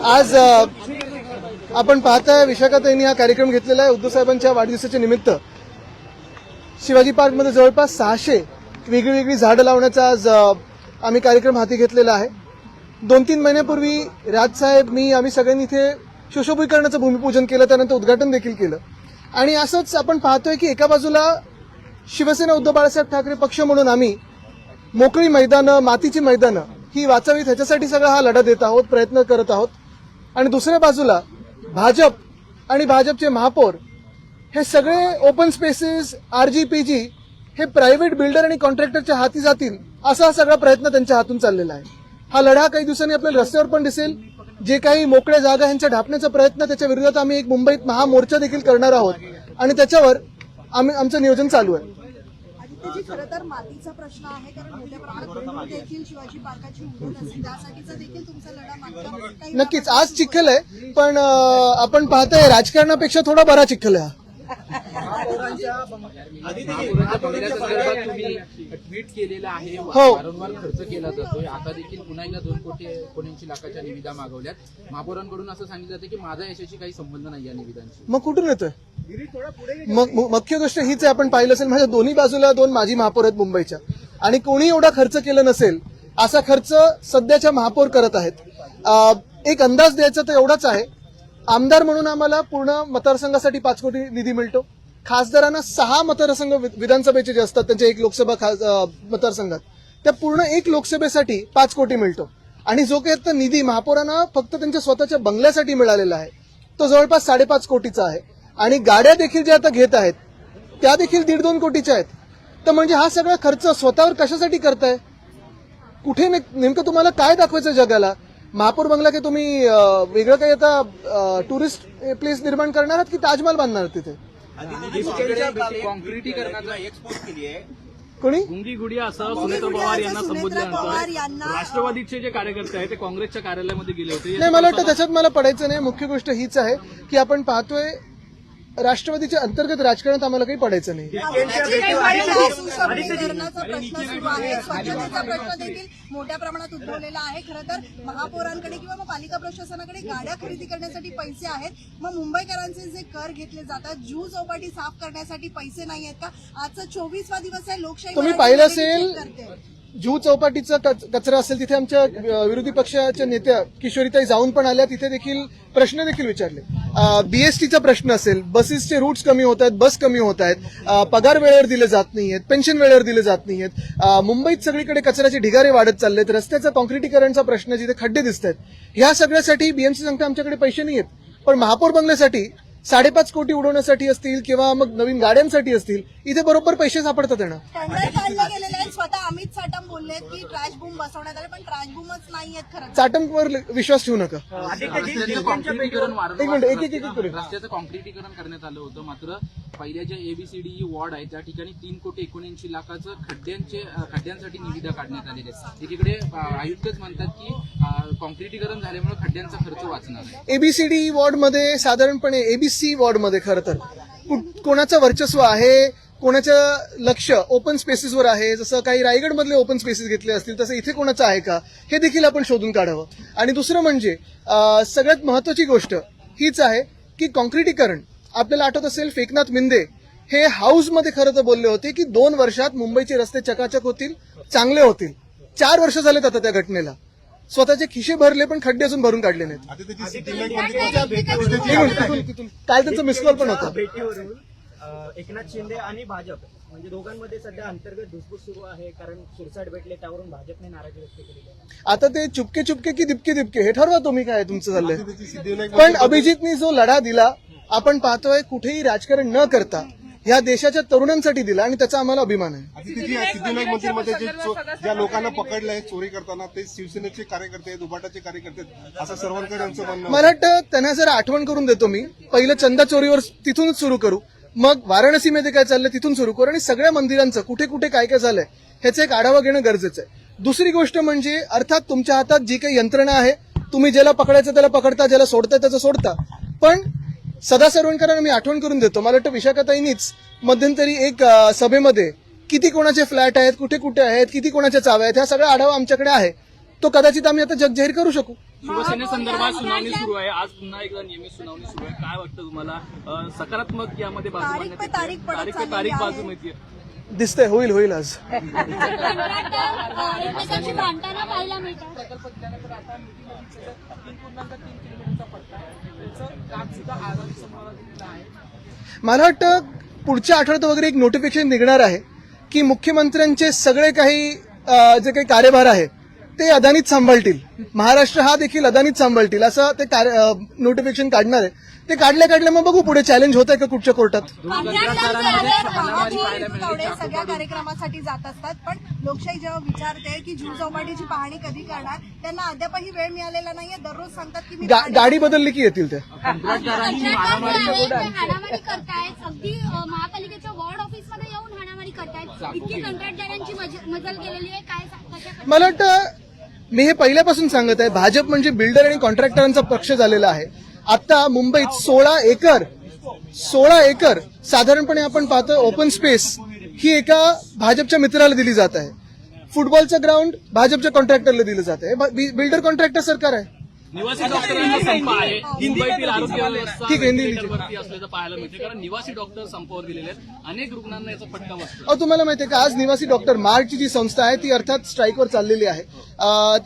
आज आपण पाहताय विशाखाताईंनी हा कार्यक्रम घेतलेला आहे उद्धव साहेबांच्या वाढदिवसाच्या निमित्त. शिवाजी पार्कमध्ये जवळपास 600 वेगळी झाडं लावण्याचा आज आम्ही कार्यक्रम हाती घेतलेला आहे. 2-3 महिन्यापूर्वी राजसाहेब आम्ही सगळ्यांनी इथे सुशोभीकरणाचं भूमिपूजन केलं, त्यानंतर उद्घाटन देखील केलं. आणि असंच आपण पाहतोय की एका बाजूला शिवसेना उद्धव बाळासाहेब ठाकरे पक्ष म्हणून आम्ही मोकळी मैदानं, मातीची मैदानं ही वाचावीत ह्याच्यासाठी सगळा हा लढा देत आहोत, प्रयत्न करत आहोत. आणि दुसऱ्या बाजूला भाजप आणि भाजपचे महापौर हे सगळे ओपन स्पेसेस, RGPG हे प्रायव्हेट बिल्डर आणि कॉन्ट्रॅक्टरच्या हाती जातील असा हा सगळा प्रयत्न त्यांच्या हातून चाललेला आहे. हा लढा काही दिवसांनी आपल्याला रस्त्यावर पण दिसेल. जे काही मोकळ्या जागा ह्यांच्या ढापण्याचा प्रयत्न, त्याच्या विरोधात आम्ही एक मुंबईत महामोर्चा देखील करणार आहोत आणि त्याच्यावर आमचं नियोजन चालू आहे. आदित्यजी, खरं तर मातीचा प्रश्न आहे, कारण मोठ्या प्रमाणात देखील शिवाजी पार्काची उद्योग असेल, त्यासाठीचा देखील तुमचा लढा मागचा. नक्कीच आज चिखल आहे, पण आपण पाहताय राजकारणापेक्षा थोडा बरा चिखल आहे. ट्विट केलेला आहे, हो. वारंवार खर्च केला जातोय. आता देखील पुन्हा एकदा 2 लाखाच्या निविदा मागवल्यात. महापौरांकडून असं सांगितलं जातं की माझा याच्याशी काही संबंध नाही या निविदांशी. मग कुठून येतोय? मग मुख्य गोष्ट हीच आहे, आपण पाहिलं असेल माझ्या दोन्ही बाजूला 2 माजी महापौर आहेत मुंबईच्या, आणि कोणी एवढा खर्च केला नसेल असा खर्च सध्याच्या महापौर करत आहेत. एक अंदाज द्यायचा तर एवढाच आहे, आमदार म्हणून आम्हाला पूर्ण मतदारसंघासाठी 5 कोटी निधी मिळतो. खासदारांना 6 मतदारसंघ विधानसभेचे जे असतात त्यांच्या 1 लोकसभा मतदारसंघात, त्या पूर्ण 1 लोकसभेसाठी 5 कोटी मिळतो. आणि जो काही आता निधी महापौरांना फक्त त्यांच्या स्वतःच्या बंगल्यासाठी मिळालेला आहे तो जवळपास 5.5 कोटीचा आहे. आणि गाड्या देखील ज्या आता घेत आहेत त्या देखील 1.5-2 कोटीच्या आहेत. तर म्हणजे हा सगळा खर्च स्वतःवर कशासाठी करताय? कुठे नेमकं तुम्हाला काय दाखवायचं जगाला? महापौर बंगला काही तुम्ही वेगळं काही आता टुरिस्ट प्लेस निर्माण करणार आहात की ताजमहल बांधणार आहात तिथे? कॉन्क्रिटीकरणाचा एक्सपोज केली आहे. कोणी गुंगी गुडिया असं सुनेत्र पवार यांना संबोधल्यानंतर राष्ट्रवादीचे जे कार्यकर्ते आहेत ते काँग्रेसच्या कार्यालयामध्ये गेले होते. नाही, मला वाटतं त्याच्यात मला पडायचं नाही. मुख्य गोष्ट हीच आहे की आपण पाहतोय राष्ट्रवादीच्या अंतर्गत राजकारणात आम्हाला काही पडायचं नाही. सुशोभीकरणाचा प्रश्न सुरू आहे, स्वच्छतेचा प्रश्न देखील मोठ्या प्रमाणात उद्भवलेला आहे. खरं तर महापौरांकडे किंवा मग पालिका प्रशासनाकडे गाड्या खरेदी करण्यासाठी पैसे आहेत, मग मुंबईकरांचे जे कर घेतले जातात, जुहू चौपाटी साफ करण्यासाठी पैसे नाही आहेत का? आजचा 24वा दिवस आहे, लोकशाही तुम्ही पाहिलं असेल जुहू चौपाटीचा कचरा असेल तिथे आमच्या विरोधी पक्षाच्या नेत्या किशोरीताई जाऊन पण आल्या, तिथे देखील प्रश्न देखील विचारले. BSTचा प्रश्न असेल, बसेसचे रूट्स कमी होत आहेत, बस कमी होत आहेत, पगार वेळेवर दिले जात नाहीयेत, पेन्शन वेळेवर दिले जात नाहीयेत, मुंबईत सगळीकडे कचऱ्याचे ढिगारे वाढत चाललेत, रस्त्याचा कॉन्क्रिटीकरणचा प्रश्न, जिथे खड्डे दिसत आहेत, ह्या सगळ्यासाठी BMC सांगते आमच्याकडे पैसे नाहीयेत. पण महापौर बंगल्यासाठी 5.5 कोटी उडवण्यासाठी असतील किंवा मग नवीन गाड्यांसाठी असतील, इथे बरोबर पैसे सापडतात त्यांना. टेंडर काढलं गेलेलं आहे. स्वतः अमित साटम बोलले की ट्रॅश बूम बसवण्यात आले, पण ट्रॅश बूमच नाहीयेत. खरं चाटमवर विश्वास ठेवू नका. रस्त्याचं कॉन्क्रिटीकरण रस्त्याचं कॉन्क्रिटीकरण करण्यात आलं होतं, मात्र पहिल्या ज्या ABCD वॉर्ड आहे त्या ठिकाणी 3,79 लाखाचं खड्ड्यांसाठी निविदा काढण्यात आलेल्या आहेत. एकीकडे आयुक्तच म्हणतात की कॉन्क्रिटीकरण झाल्यामुळे खड्ड्यांचा खर्च वाचणार आहे. ABCD वॉर्डमध्ये साधारणपणे ABC वॉर्डमध्ये खरं तर कोणाचं वर्चस्व आहे, कोणाचं लक्ष ओपन स्पेसेसवर आहे. जसं काही रायगडमधले ओपन स्पेसेस घेतले असतील तसं इथे कोणाचं आहे का, हे देखील आपण शोधून काढावं. आणि दुसरं म्हणजे सगळ्यात महत्वाची गोष्ट हीच आहे की कॉन्क्रिटीकरण, आपल्याला आठवत असेल एकनाथ मिंदे हे हाऊसमध्ये खरं तर बोलले होते की 2 वर्षात मुंबईचे रस्ते चकाचक होतील, चांगले होतील. 4 वर्ष झालेत आता त्या घटनेला. स्वतःचे खिशे भरले पण खड्डे अजून भरून काढले नाहीत. काल त्यांचा मिस कॉल पण होता. भेटीवरून एकनाथ शिंदे आणि भाजप म्हणजे दोघांमध्ये सध्या अंतर्गत धुसफूस सुरू आहे, कारण सुरसाट भेटले त्यावरून भाजपने नाराजी व्यक्त केली आहे. आता ते चुपके चुपके की दिपके दिपके हे ठरवा तुम्ही, काय तुमचं चाललंय. पण अभिजितनी जो लढा दिला आपण पाहतोय, कुठेही राजकारण न करता ह्या देशाच्या तरुणांसाठी दिला आणि त्याचा आम्हाला अभिमान आहे. सिद्धिविनायक मंदिरमध्ये ज्या लोकांना पकडलंय चोरी करताना ते शिवसेनेचे कार्यकर्ते आहेत, उभाटाचे कार्यकर्ते आहेत, असं सर्वांकडे आमचं म्हणणं. मला वाटतं त्यांना जर आठवण करून देतो मी, पहिलं चंदा चोरीवर तिथूनच सुरू करू, मग वाराणसीमध्ये काय चाललंय तिथून सुरू करू, आणि सगळ्या मंदिरांचं कुठे कुठे काय काय झालंय ह्याचा एक आढावा घेणं गरजेचं आहे. दुसरी गोष्ट म्हणजे अर्थात तुमच्या हातात जी काही यंत्रणा आहे, तुम्ही ज्याला पकडायचं त्याला पकडता, ज्याला सोडता त्याचं सोडता, पण सदा सर्वांकरांना मी आठवण करून देतो. मला वाटतं विशाखाताईंनीच मध्यंतरी एक सभेमध्ये किती कोणाचे फ्लॅट आहेत, कुठे कुठे आहेत, किती कोणाच्या चाव्या आहेत, हा सगळा आढावा आमच्याकडे आहे. तो कदाचित आम्ही आता जगजाहीर करू शकू. शिवसेनेसंदर्भात सुनावणी सुरू आहे. आज पुन्हा एकदा नियमित सुनावणी सुरू आहे. काय वाटतं तुम्हाला सकारात्मक यामध्ये बाजू तारीख पे तारीख पडत तारीख पे चाललेली तारीख आहे. बाजू मिळते? दिसतंय होईल आज. एकमेकांची भांडणं पाहायला मिळतात. प्रकल्प दिल्यानंतर आता मिटिंगचा 3.3 किलोमीटरचा पट्टा आहे, त्याचं काम सुद्धा आगामी समोर दिलेलं आहे. मला वाटतं पुढच्या आठवड्यात वगैरे एक नोटिफिकेशन निघणार आहे की मुख्यमंत्र्यांचे सगळे काही जे काही कार्यभार आहे ते अदानीच सांभाळतील, महाराष्ट्र हा देखील अदानीच सांभाळतील असं ते नोटिफिकेशन काढणार आहे. ते काढल्या मग बघू पुढे चॅलेंज होत आहे का कुठच्या कोर्टात. सगळ्या कार्यक्रमासाठी जात असतात, पण लोकशाही जेव्हा विचारते की जीव चौपाटीची पाहणी कधी करणार, त्यांना अद्यापही वेळ मिळालेला नाहीये. दररोज सांगतात की मी गाडी बदलली की येतील ते. हाणामारी करतायत, अगदी महापालिकेच्या वॉर्ड ऑफिसमध्ये येऊन हाणामारी करतायत. इतकी कंत्राटदारांची मजल गेलेली आहे. काय मला वाटतं मी हे पहिल्यापासून सांगत आहे, भाजप म्हणजे बिल्डर आणि कॉन्ट्रॅक्टरांचा पक्ष झालेला आहे. आता मुंबईत 16 एकर साधारणपणे आपण पाहतो ओपन स्पेस ही एका भाजपच्या मित्राला दिली जात आहे. फुटबॉलचं ग्राउंड भाजपच्या कॉन्ट्रॅक्टरला दिलं जात आहे. बिल्डर कॉन्ट्रॅक्टर सरकार आहे. निवासी डॉक्टरांचा संप आहे. मुंबईतील आरोग्य व्यवस्था ठीक आहे, हिंदी वरती असल्याचं पाहायला मिळते, कारण निवासी डॉक्टर संपावर गेलेले आहेत. अनेक रुग्णांना याचा फटका बसतो. अहो, तुम्हाला माहिती आहे का, आज निवासी डॉक्टर मार्टची जी संस्था आहे ती अर्थात स्ट्राईकवर चाललेली आहे.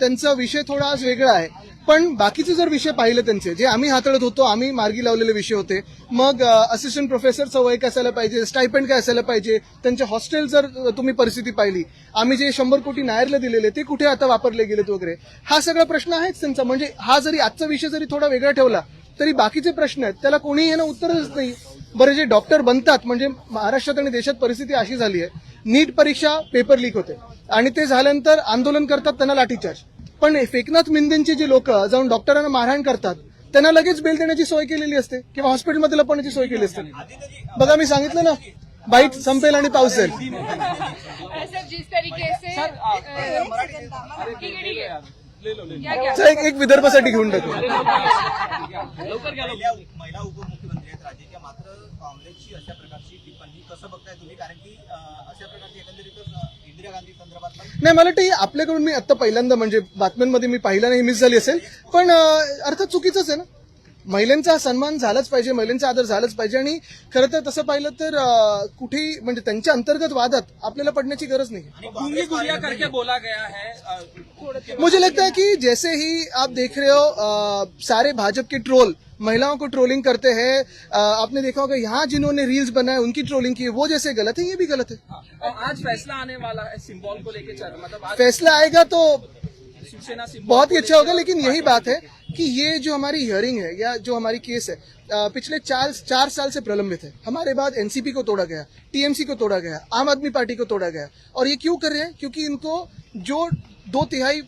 त्यांचा विषय थोडा आज वेगळा आहे, पण बाकीचे जर विषय पाहिले त्यांचे जे आम्ही हाताळत होतो, आम्ही मार्गी लावलेले विषय होते. मग असिस्टंट प्रोफेसरचं वय काय असायला पाहिजे, स्टायपेंड काय असायला पाहिजे, त्यांचे हॉस्टेल जर तुम्ही परिस्थिती पाहिली, आम्ही जे 100 कोटी नायरला दिलेले ते कुठे आता वापरले गेलेत वगैरे, हा सगळा प्रश्न आहेच त्यांचा. म्हणजे हा जरी आजचा विषय जरी थोडा वेगळा ठेवला तरी बाकीचे प्रश्न आहेत त्याला कोणीही यानं उत्तरच नाही. बरं, जे डॉक्टर बनतात, म्हणजे महाराष्ट्रात आणि देशात परिस्थिती अशी झाली आहे, नीट परीक्षा पेपर लीक होते आणि ते झाल्यानंतर आंदोलन करतात, त्यांना लाठीचार्ज. पण फेकनाथ मिंदेंची जी लोक जाऊन डॉक्टरांना मारहाण करतात त्यांना लगेच बेल देण्याची सोय केलेली असते किंवा हॉस्पिटलमध्ये लपवण्याची सोय केली असते. बघा, मी सांगितलं ना, बाईट संपेल आणि पाऊस जाईल. जिस तरीके से एक विदर्भासाठी घेऊन टाकू. लवकर घ्या. महिला उपमुख्यमंत्री आहेत राज्याच्या, मात्र काँग्रेसची अशा प्रकारची टिप्पणी कसं बघताय तुम्ही? कारण की अशा प्रकारची एकंदरीतच इंदिरा गांधी संदर्भात नाही, मला वाटतं आपल्याकडून मी आता पहिल्यांदा म्हणजे बातम्यांमध्ये मी पाहिला नाही, मिस झाली असेल, पण अर्थात चुकीचंच आहे ना. महिलांचा सन्मान झालाच पाहिजे, महिलांचा आदर झालाच पाहिजे. आणि खरं तर तसं पाहिलं तर कुठेही म्हणजे त्यांच्या अंतर्गत वादात आपल्याला पडण्याची गरज नाही. करके बोला गया है. मुझे लगता है कि जैसे ही आप देख रहे हो सारे भाजपा के ट्रोल महिलाओं को ट्रोलिंग करते हैं, आपने देखा होगा यहाँ जिन्होंने रील्स बनाए उनकी ट्रोलिंग की, वो जैसे गलत है ये भी गलत है. आज फैसला आने वाला है सिंबल को लेकर, मतलब आज फैसला आएगा तो शिवसेना बहुत ही अच्छा होगा. लेकिन यही बात है कि ये जो हमारी हियरिंग है या जो हमारी केस है पिछले 4 साल से प्रलंबित है. हमारे बाद एनसीपी को तोड़ा गया, टीएमसी को तोड़ा गया, आम आदमी पार्टी को तोड़ा गया. और ये क्यों कर रहे हैं? क्योंकि इनको जो 2/3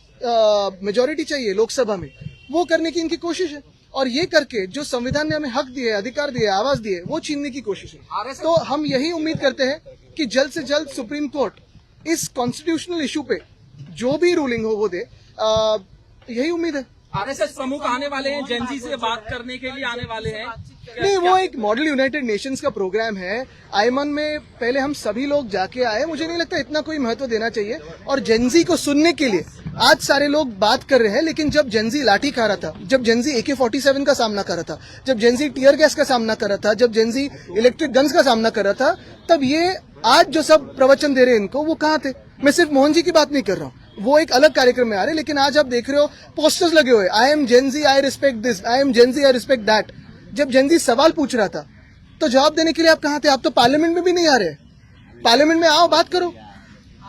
मेजोरिटी चाहिए लोकसभा में, वो करने की इनकी कोशिश है. और ये करके जो संविधान ने हमें हक दिए, अधिकार दिए, आवाज दिए, वो छीनने की कोशिश है. तो हम यही उम्मीद करते हैं कि जल्द से जल्द सुप्रीम कोर्ट इस कॉन्स्टिट्यूशनल इशू पे जो भी रूलिंग हो वो दे. यही उम्मीद है. आरएसएस प्रमुख आने वाले हैं, जेनजी से बात करने के लिए आने वाले हैं. नहीं, वो एक मॉडल यूनाइटेड नेशंस का प्रोग्राम है. आयमन में पहले हम सभी लोग जाके आए. मुझे नहीं लगता इतना कोई महत्व देना चाहिए. और जेनजी को सुनने के लिए आज सारे लोग बात कर रहे हैं, लेकिन जब जेनजी लाठी खा रहा था, जब जेनजी AK-47 का सामना कर रहा था, जब जेनजी टीयर गैस का सामना कर रहा था, जब जेनजी इलेक्ट्रिक गन्स का सामना कर रहा था, तब ये आज जो सब प्रवचन दे रहे हैं इनको, वो कहाँ थे? मैं सिर्फ मोहन जी की बात नहीं कर रहा हूँ, वो एक अलग कार्यक्रम में आ रहे. लेकिन आज आप देख रहे हो पोस्टर्स लगे हुए, I am Gen Z, I respect this, I am Gen Z, I respect that. जब जेनजी सवाल पूछ रहा था तो जवाब देने के लिए आप कहाँ थे? आप तो पार्लियामेंट में भी नहीं आ रहे. पार्लियामेंट में आओ, बात करो.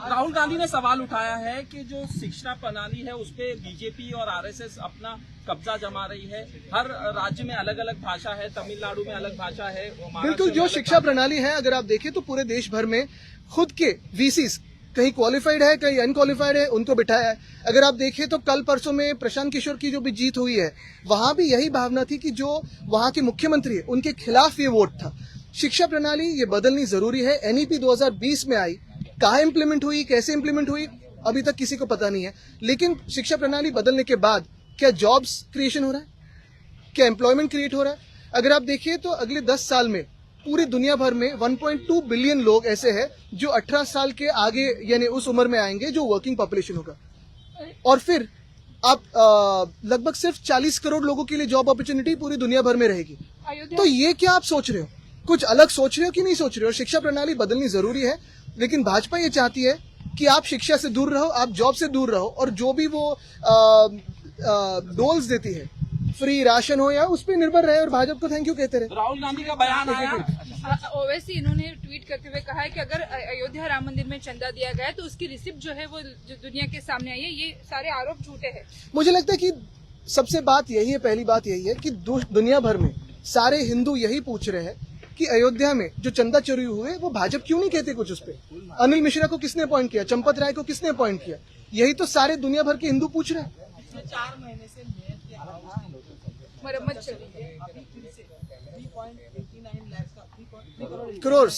राहुल गांधी ने सवाल उठाया है कि जो शिक्षा प्रणाली है उस पे बीजेपी और आरएसएस अपना कब्जा जमा रही है. हर राज्य में अलग अलग भाषा है, तमिलनाडु में अलग भाषा है. बिल्कुल, जो शिक्षा प्रणाली है अगर आप देखें तो पूरे देश भर में खुद के VCs कहीं क्वालिफाइड है, कहीं अनक्वालिफाइड है, उनको बिठाया है. अगर आप देखें तो कल परसों में प्रशांत किशोर की जो भी जीत हुई है, वहां भी यही भावना थी कि जो वहां के मुख्यमंत्री है उनके खिलाफ ये वोट था. शिक्षा प्रणाली ये बदलनी जरूरी है. NEP 2020 में आई, कहाँ इम्प्लीमेंट हुई, कैसे इम्प्लीमेंट हुई, अभी तक किसी को पता नहीं है. लेकिन शिक्षा प्रणाली बदलने के बाद क्या जॉब्स क्रिएशन हो रहा है, क्या एम्प्लॉयमेंट क्रिएट हो रहा है? अगर आप देखिए तो अगले 10 साल में पूरी दुनिया भर में 1.2 बिलियन लोग ऐसे हैं जो 18 साल के आगे यानी उस उम्र में आएंगे जो वर्किंग पॉपुलेशन होगा. और फिर आप लगभग सिर्फ 40 करोड़ लोगों के लिए जॉब अपॉर्चुनिटी पूरी दुनिया भर में रहेगी। तो ये क्या आप सोच रहे हो, कुछ अलग सोच रहे हो कि नहीं सोच रहे हो? शिक्षा प्रणाली बदलनी जरूरी है, लेकिन भाजपा ये चाहती है कि आप शिक्षा से दूर रहो, आप जॉब से दूर रहो, और जो भी वो डोल्स देती है, फ्री राशन हो या उस पर निर्भर रहे और भाजपा को थैंक यू कहते रहे। राहुल गांधी का बयान आया, ओवैसी इन्होंने ट्वीट करते हुए कहा है कि अगर अयोध्या राम मंदिर में चंदा दिया गया है तो उसकी रिसिप्ट जो है वो जो दुनिया के सामने आई है, ये सारे आरोप झूठे हैं। मुझे लगता है कि सबसे बात यही है, पहली बात यही है कि दुनिया भर में सारे हिंदू यही पूछ रहे हैं कि अयोध्या में जो चंदा चोरी हुए वो भाजपा क्यों नहीं कहते कुछ उस पर? अनिल मिश्रा को किसने अपॉइंट किया, चंपत राय को किसने अपॉइंट किया? यही तो सारे दुनिया भर के हिंदू पूछ रहे हैं। 4 महीने से मरम्मत चल रही है, करोड़।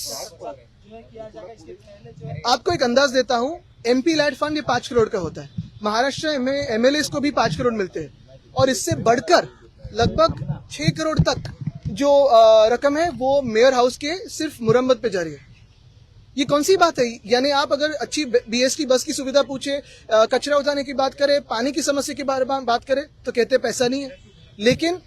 आपको एक अंदाज देता हूं, एमपी लैड फंड ये 5 करोड़ का होता है, महाराष्ट्र में एमएलए को भी 5 करोड़ मिलते हैं, और इससे बढ़कर लगभग 6 करोड़ तक जो रकम है वो मेयर हाउस के सिर्फ मुरम्मत पे जा रही है। ये कौन सी बात है? यानी आप अगर अच्छी बीएसटी बस की सुविधा पूछे, कचरा उठाने की बात करें, पानी की समस्या की बात करें तो कहते पैसा नहीं है, लेकिन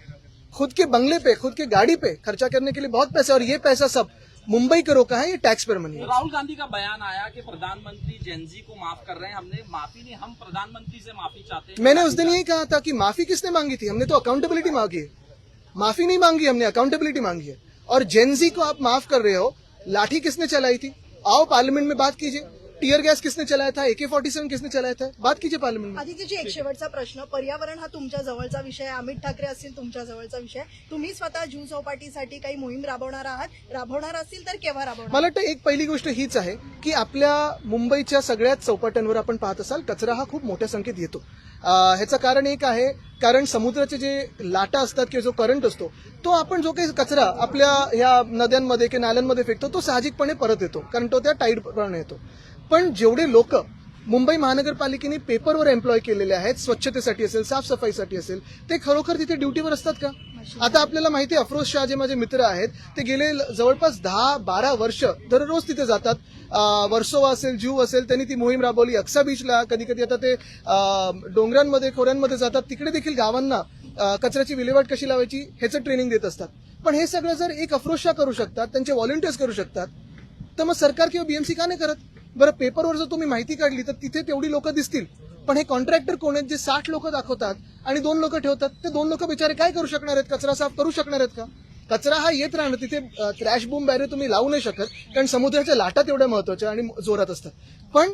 खुद के बंगले पे, खुद के गाड़ी पे खर्चा करने के लिए बहुत पैसा, और ये पैसा सब मुंबई का रोका है, ये टैक्स पेयर मनी है। राहुल गांधी का बयान आया कि प्रधानमंत्री जेनजी को माफ कर रहे हैं, हमने माफी नहीं, हम प्रधानमंत्री से माफी चाहते हैं। मैंने उस दिन यही कहा था कि माफी किसने मांगी थी? हमने तो अकाउंटेबिलिटी मांगी है, माफी नहीं मांगी हमने, अकाउंटेबिलिटी मांगी है। और जेनजी को आप माफ कर रहे हो, लाठी किसने चलाई थी? आओ पार्लियामेंट में बात कीजिए, टीयर गॅस किसने चलाया था, AK-47 किसने चलाया था, बात कीजिए पार्लियामेंट में। आदित्यजी, एक शेवटचा प्रश्न, पर्यावरण हा तुमच्या जवळचा विषय आहे, अमित ठाकरे असतील तुमच्या जवळचा विषय, तुम्ही स्वतः जीव चौपाटीसाठी काही मोहीम राबवणार असतील तर केव्हा राबवणार? मला वाटतं एक पहिली गोष्ट हीच आहे की आपल्या मुंबईच्या सगळ्याच चौपाट्यांवर आपण पाहत असाल कचरा हा खूप मोठ्या संख्येत येतो। ह्याचं कारण एक आहे, कारण समुद्राचे जे लाटा असतात किंवा जो करंट असतो तो आपण जो काही कचरा आपल्या ह्या नद्यांमध्ये किंवा नाल्यांमध्ये फेकतो तो साहजिकपणे परत येतो, कारण तो त्या टाईडपणे येतो। पण जेवढे लोक मुंबई महानगरपालिकेने पेपरवर एम्प्लॉय केलेले आहेत, स्वच्छतेसाठी असेल, साफसफाईसाठी असेल, ते खरोखर तिथे ड्युटीवर असतात का? आता आपल्याला माहिती आहे, अफरोज शाह जे माझे मित्र आहेत ते गेले जवळपास 10-12 वर्ष दररोज तिथे जातात। वर्सोवा असेल, ज्यू असेल, त्यांनी ती मोहीम राबवली। अक्सा बीचला कधी कधी आता ते डोंगरांमध्ये, खोऱ्यांमध्ये जातात, तिकडे देखील गावांना कचऱ्याची विल्हेवाट कशी लावायची ह्याचं ट्रेनिंग देत असतात। पण हे सगळं जर एक अफरोज शाह करू शकतात, त्यांचे व्हॉलंटियर्स करू शकतात, तर मग सरकार किंवा बीएमसी का नाही करत? बरं, पेपरवर जर तुम्ही माहिती काढली तर तिथे तेवढी लोक दिसतील, पण हे कॉन्ट्रॅक्टर कोण आहेत जे 60 लोक दाखवतात आणि 2 लोक ठेवतात? ते 2 लोक बिचारे काय करू शकणार आहेत? कचरा साफ करू शकणार आहेत का? कचरा हा येत राहणार, तिथे क्रॅश बूम बॅरियर तुम्ही लावू नाही शकत, कारण समुद्राच्या लाटा तेवढ्या महत्वाच्या आणि जोरात असतात। पण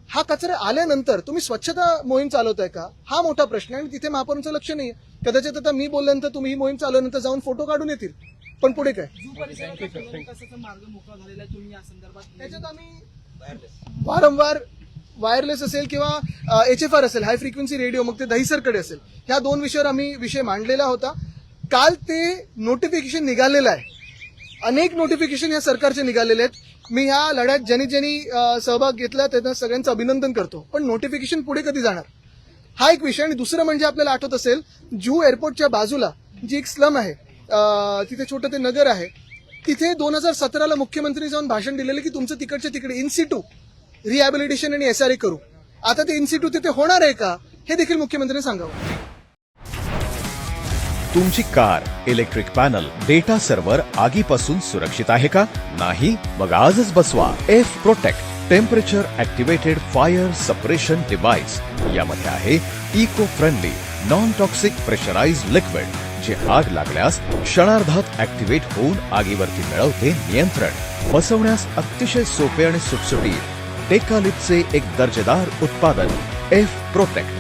हा कचरा आल्यानंतर तुम्ही स्वच्छता मोहीम चालवताय का, हा मोठा प्रश्न आहे, आणि तिथे महापौरांचं लक्ष नाहीये। कदाचित आता मी बोलल्यानंतर तुम्ही ही मोहीम चालवल्यानंतर जाऊन फोटो काढून येतील, पण पुढे काय? मार्ग मोकळा झालेला आहे, तुम्ही या संदर्भात त्याच्यात आम्ही वारंवार वायरलेस असेल किंवा HFR असेल, हाय फ्रिक्वेन्सी रेडिओ, मग ते दहिसरकडे असेल, ह्या 2 विषयावर आम्ही विषय मांडलेला होता। काल ते नोटिफिकेशन निघालेलं आहे, अनेक नोटिफिकेशन या सरकारचे निघालेले आहेत। मी ह्या लढ्यात ज्यांनी सहभाग घेतला त्यांना सगळ्यांचं अभिनंदन करतो, पण नोटिफिकेशन पुढे कधी जाणार हा एक विषय। आणि दुसरं म्हणजे आपल्याला आठवत असेल, जुहू एअरपोर्टच्या बाजूला जी एक स्लम आहे, तिथे छोटं ते नगर आहे, तिथे 2017ला मुख्यमंत्री जाऊन भाषण दिलेलं की तुमचं तिकडच्या तिकडे इनसिटू रिहॅबिलिटेशन आणि SRA करू। आता ते इनसिटू तिथे होणार आहे का हे देखील मुख्यमंत्र्यांनी सांगावं। तुमची car, electric panel, data server आगीपासून सुरक्षित आहे का? नाही? मग आजच बसवा F Protect temperature activated fire suppression device. यामध्ये आहे eco friendly non toxic pressurised liquid, जे आग लागल्यास क्षणार्धात ऍक्टिव्हेट होऊन आगीवरती मिळवते नियंत्रण। बसवण्यास अतिशय सोपे आणि सुटसुटीत टेकालिपचे एक दर्जेदार उत्पादन F Protect।